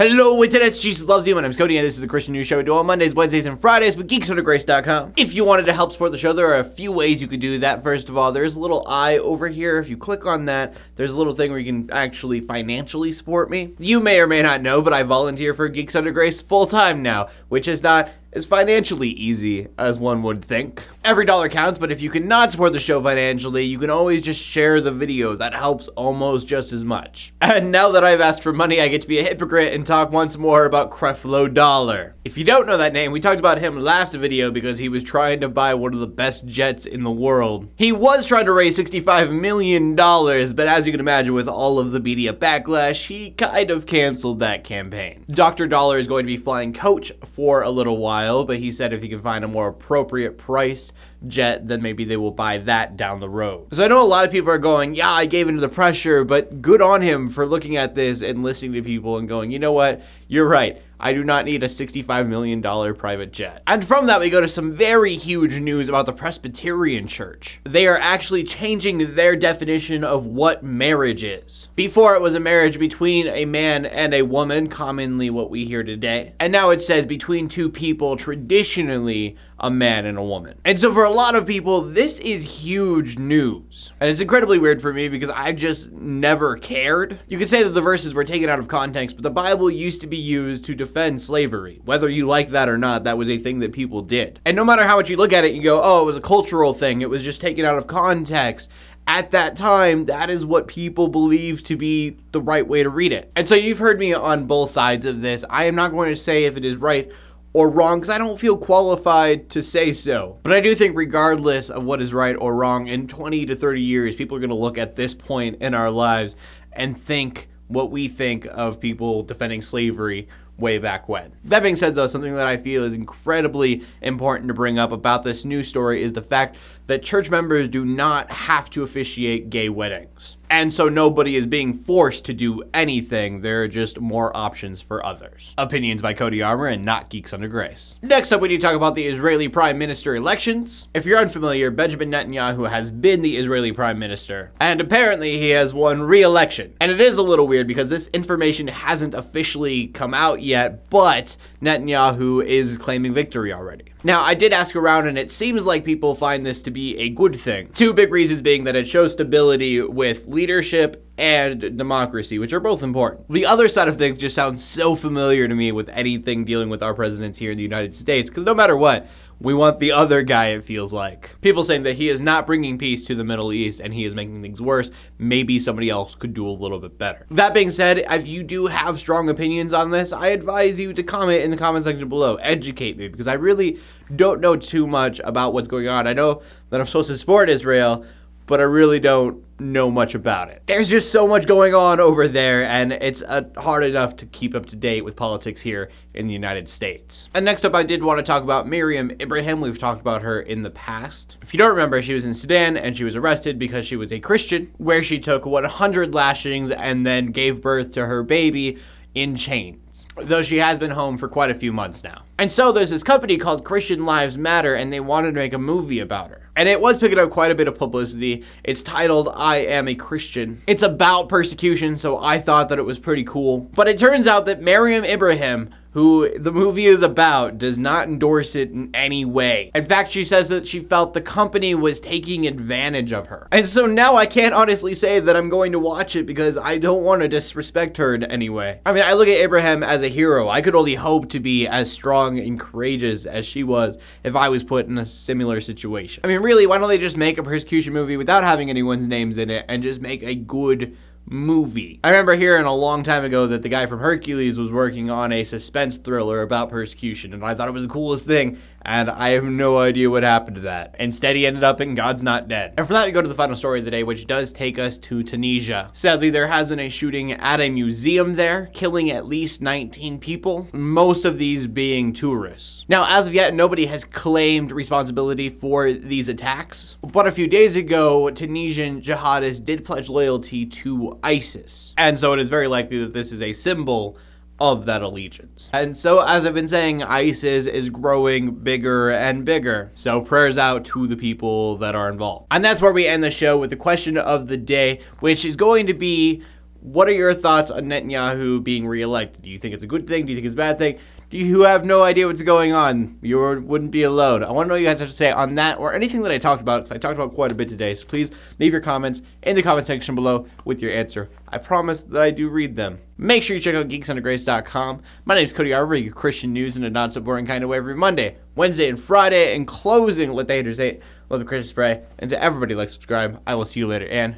Hello, Internet's Jesus loves you. My name's Cody, and this is the Christian News Show we do on Mondays, Wednesdays, and Fridays with geeksondergrace.com. If you wanted to help support the show, there are a few ways you could do that. First of all, there's a little eye over here. If you click on that, there's a little thing where you can actually financially support me. You may or may not know, but I volunteer for Geeks Under Grace full-time now, which is not as financially easy as one would think. Every dollar counts, but if you cannot support the show financially, you can always just share the video. That helps almost just as much. And now that I've asked for money, I get to be a hypocrite and talk once more about Creflo Dollar. If you don't know that name, we talked about him last video because he was trying to buy one of the best jets in the world. He was trying to raise $65 million, but as you can imagine with all of the media backlash, he kind of canceled that campaign. Dr. Dollar is going to be flying coach for a little while, but he said if he can find a more appropriate priced jet, then maybe they will buy that down the road. So I know a lot of people are going, yeah, I gave into the pressure, but good on him for looking at this and listening to people and going, you know what, you're right. I do not need a $65 million private jet. And from that, we go to some very huge news about the Presbyterian Church. They are actually changing their definition of what marriage is. Before, it was a marriage between a man and a woman, commonly what we hear today. And now it says between two people, traditionally a man and a woman. And so for a lot of people, this is huge news. And it's incredibly weird for me because I just never cared. You could say that the verses were taken out of context, but the Bible used to be used to defend slavery. Whether you like that or not, that was a thing that people did. And no matter how much you look at it, you go, oh, it was a cultural thing. It was just taken out of context. At that time, that is what people believed to be the right way to read it. And so you've heard me on both sides of this. I am not going to say if it is right or wrong, because I don't feel qualified to say so. But I do think regardless of what is right or wrong, in 20 to 30 years, people are going to look at this point in our lives and think what we think of people defending slavery way back when. That being said, though, something that I feel is incredibly important to bring up about this news story is the fact that church members do not have to officiate gay weddings. And so nobody is being forced to do anything. There are just more options for others. Opinions by Cody Armour and not Geeks Under Grace. Next up, we need to talk about the Israeli Prime Minister elections. If you're unfamiliar, Benjamin Netanyahu has been the Israeli Prime Minister, and apparently he has won re-election. And it is a little weird because this information hasn't officially come out yet, but Netanyahu is claiming victory already. Now, I did ask around, and it seems like people find this to be a good thing. Two big reasons being that it shows stability with leadership and democracy, which are both important. The other side of things just sounds so familiar to me with anything dealing with our presidents here in the United States, because no matter what, we want the other guy, it feels like. People saying that he is not bringing peace to the Middle East and he is making things worse. Maybe somebody else could do a little bit better. That being said, if you do have strong opinions on this, I advise you to comment in the comment section below. Educate me, because I really don't know too much about what's going on. I know that I'm supposed to support Israel, but I really don't know much about it. There's just so much going on over there, and it's hard enough to keep up to date with politics here in the United States. And next up, I did want to talk about Mariam Ibrahim. We've talked about her in the past. If you don't remember, she was in Sudan, and she was arrested because she was a Christian, where she took 100 lashings and then gave birth to her baby in chains, though she has been home for quite a few months now. And so there's this company called Christian Lives Matter, and they wanted to make a movie about her. And it was picking up quite a bit of publicity. It's titled, I Am a Christian. It's about persecution, so I thought that it was pretty cool. But it turns out that Mariam Ibrahim, who the movie is about, does not endorse it in any way. In fact, she says that she felt the company was taking advantage of her. And so now I can't honestly say that I'm going to watch it because I don't want to disrespect her in any way. I mean, I look at Abraham as a hero. I could only hope to be as strong and courageous as she was if I was put in a similar situation. I mean, really, why don't they just make a persecution movie without having anyone's names in it and just make a good movie? I remember hearing a long time ago that the guy from Hercules was working on a suspense thriller about persecution, and I thought it was the coolest thing, and I have no idea what happened to that. Instead, he ended up in God's Not Dead. And from that, we go to the final story of the day, which does take us to Tunisia. Sadly, there has been a shooting at a museum there, killing at least 19 people, most of these being tourists. Now, as of yet, nobody has claimed responsibility for these attacks, but a few days ago, Tunisian jihadists did pledge loyalty to ISIS. And so it is very likely that this is a symbol of that allegiance. And so, as I've been saying, ISIS is growing bigger and bigger. So prayers out to the people that are involved. And that's where we end the show with the question of the day, which is going to be, What are your thoughts on Netanyahu being reelected? Do you think it's a good thing? Do you think it's a bad thing? Do you have no idea what's going on? You wouldn't be alone. I want to know what you guys have to say on that or anything that I talked about, because I talked about quite a bit today. So please leave your comments in the comment section below with your answer. I promise that I do read them. Make sure you check out geeksunddergrace.com. My name is Cody, Armour, your Christian news in a not so boring kind of way every Monday, Wednesday, and Friday. In closing, let the haters hate, love the Christian spray, and to everybody like, subscribe. I will see you later, and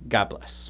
God bless.